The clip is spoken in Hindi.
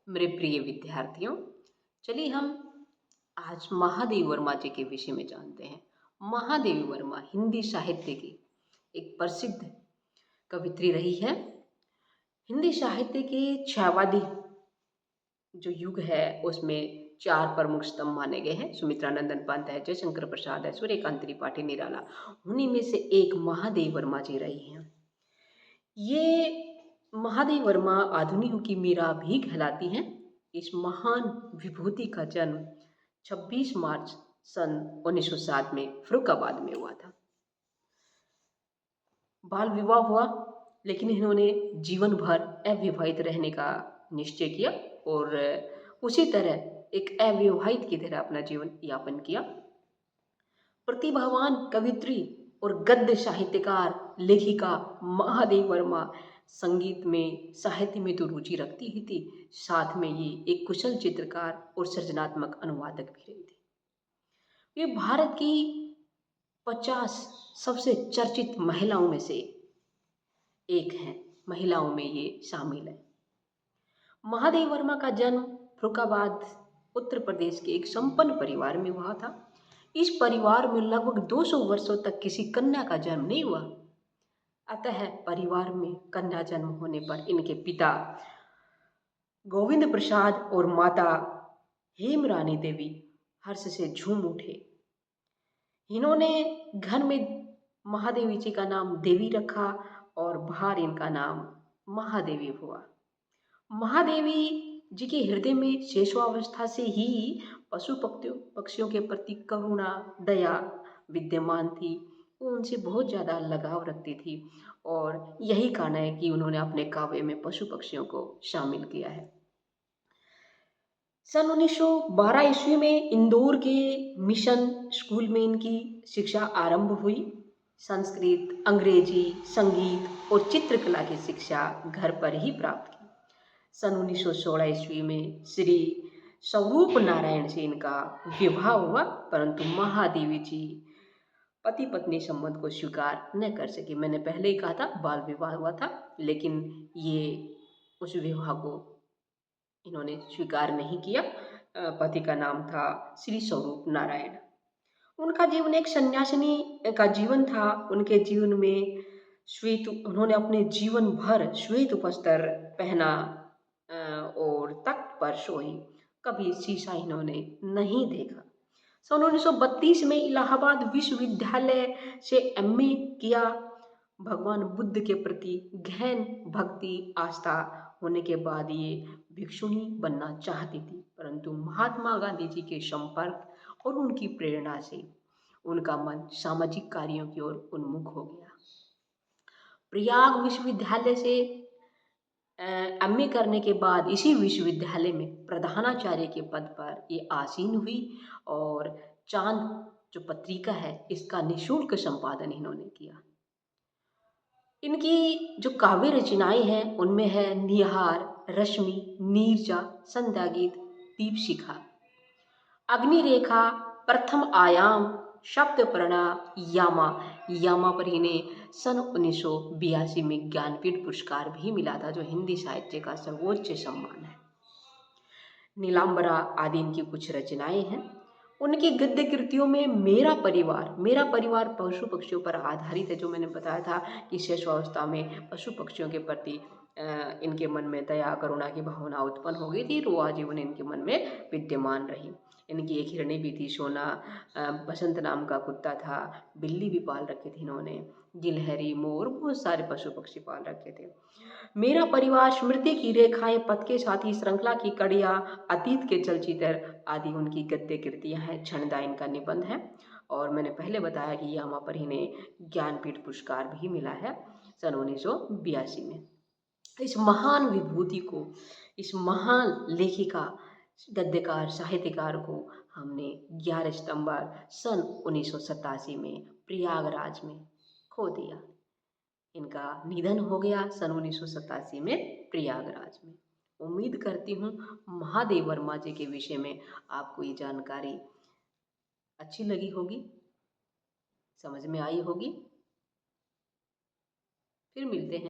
मेरे प्रिय विद्यार्थियों, चलिए हम आज महादेवी वर्मा जी के विषय में जानते हैं। महादेवी वर्मा हिंदी साहित्य की एक प्रसिद्ध कवित्री रही है। हिंदी साहित्य के छायावादी जो युग है उसमें चार प्रमुख स्तंभ माने गए हैं। सुमित्रा नंदन पंत है, जयशंकर प्रसाद है, सूर्यकांत त्रिपाठी निराला। उन्हीं में से एक महादेवी वर्मा जी रही हैं। ये महादेवी वर्मा आधुनिक युग की मीरा भी कहलाती हैं। इस महान विभूति का जन्म 26 मार्च सन 1907 में फर्रुखाबाद में हुआ था। बाल विवाह हुआ, लेकिन इन्होंने जीवन भर अविवाहित रहने का निश्चय किया और उसी तरह एक अविवाहित की तरह अपना जीवन यापन किया। प्रतिभावान कवित्री और गद्य साहित्यकार लेखिका महादेवी वर्मा संगीत में, साहित्य में तो रुचि रखती ही थी, साथ में ये एक कुशल चित्रकार और सृजनात्मक अनुवादक भी रही थी। ये भारत की 50 सबसे चर्चित महिलाओं में से एक हैं। महिलाओं में ये शामिल है। महादेवी वर्मा का जन्म फर्रुखाबाद उत्तर प्रदेश के एक संपन्न परिवार में हुआ था। इस परिवार में लगभग 200 वर्षों तक किसी कन्या का जन्म नहीं हुआ। अतः परिवार में कन्या जन्म होने पर इनके पिता गोविंद प्रसाद और माता हेमरानी देवी हर्ष से झूम उठे। इन्होंने घर में महादेवी जी का नाम देवी रखा और बाहर इनका नाम महादेवी हुआ। महादेवी जी के हृदय में शैशवावस्था से ही पशु पक्षियों के प्रति करुणा, दया विद्यमान थी। वो उनसे बहुत ज़्यादा लगाव रखती थी और यही कारण है कि उन्होंने अपने काव्य में पशु पक्षियों को शामिल किया है। सन 1912 ईस्वी में इंदौर के मिशन स्कूल में इनकी शिक्षा आरंभ हुई। संस्कृत, अंग्रेजी, संगीत और चित्रकला की शिक्षा घर पर ही प्राप्त की। सन 1916 ईस्वी में श्री स्वरूप नारायण से इनका विवाह हुआ, परंतु महादेवी जी पति पत्नी संबंध को स्वीकार न कर सके। मैंने पहले ही कहा था बाल विवाह हुआ था, लेकिन ये उस विवाह को इन्होंने स्वीकार नहीं किया। पति का नाम था श्री स्वरूप नारायण। उनका जीवन एक सन्यासिनी का जीवन था। उनके जीवन में उन्होंने अपने जीवन भर श्वेत वस्त्र पहना और तख्त पर सोई। कभी शीशा इन्होंने नहीं देखा। सन 1932 में इलाहाबाद विश्वविद्यालय से एमए किया। भगवान बुद्ध के प्रति गहन भक्ति आस्था होने के बाद ये भिक्षुणी बनना चाहती थी, परंतु महात्मा गांधी जी के संपर्क और उनकी प्रेरणा से उनका मन सामाजिक कार्यों की ओर उन्मुख हो गया। प्रयाग विश्वविद्यालय से एमए करने के बाद इसी विश्वविद्यालय में प्रधानाचार्य के पद पर ये आसीन हुई और चांद जो पत्रिका है इसका निःशुल्क संपादन इन्होंने किया। इनकी जो काव्य रचनाएं हैं उनमें है निहार, रश्मि, नीरजा, संध्या गीत, दीपशिखा, अग्निरेखा, प्रथम आयाम, सप्तपर्णा, यामा। यामा पर इन्हें सन 1982 में ज्ञानपीठ पुरस्कार भी मिला था, जो हिंदी साहित्य का सर्वोच्च सम्मान है। नीलांबरा आदि इनकी कुछ रचनाएं हैं। उनकी गद्य कृतियों में मेरा परिवार पशु पक्षियों पर आधारित है। जो मैंने बताया था कि शैशवावस्था में पशु पक्षियों के प्रति इनके मन में दया करुणा की भावना उत्पन्न हो गई थी, वो आजीवन इनके मन में विद्यमान रही। इनकी एक हिरणी भी थी, सोना, बसंत नाम का कुत्ता था, बिल्ली भी पाल रखी थी इन्होंने, गिलहरी, मोर, बहुत सारे पशु पक्षी पाल रखे थे। मेरा परिवार, स्मृति की रेखाएं, पथ के साथी, श्रृंखला की कड़ियाँ, अतीत के चलचित्र आदि उनकी गद्य कृतियाँ हैं। छंदा इनका निबंध है और मैंने पहले बताया कि यहाँ पर इन्हें ज्ञानपीठ पुरस्कार भी मिला है सन 1982 में। इस महान विभूति को, इस महान लेखिका, गद्यकार, साहित्यकार को हमने 11 सितंबर सन 1987 में प्रयागराज में खो दिया। इनका निधन हो गया सन 1987 में प्रयागराज में। उम्मीद करती हूँ महादेवी वर्मा जी के विषय में आपको ये जानकारी अच्छी लगी होगी, समझ में आई होगी। फिर मिलते हैं।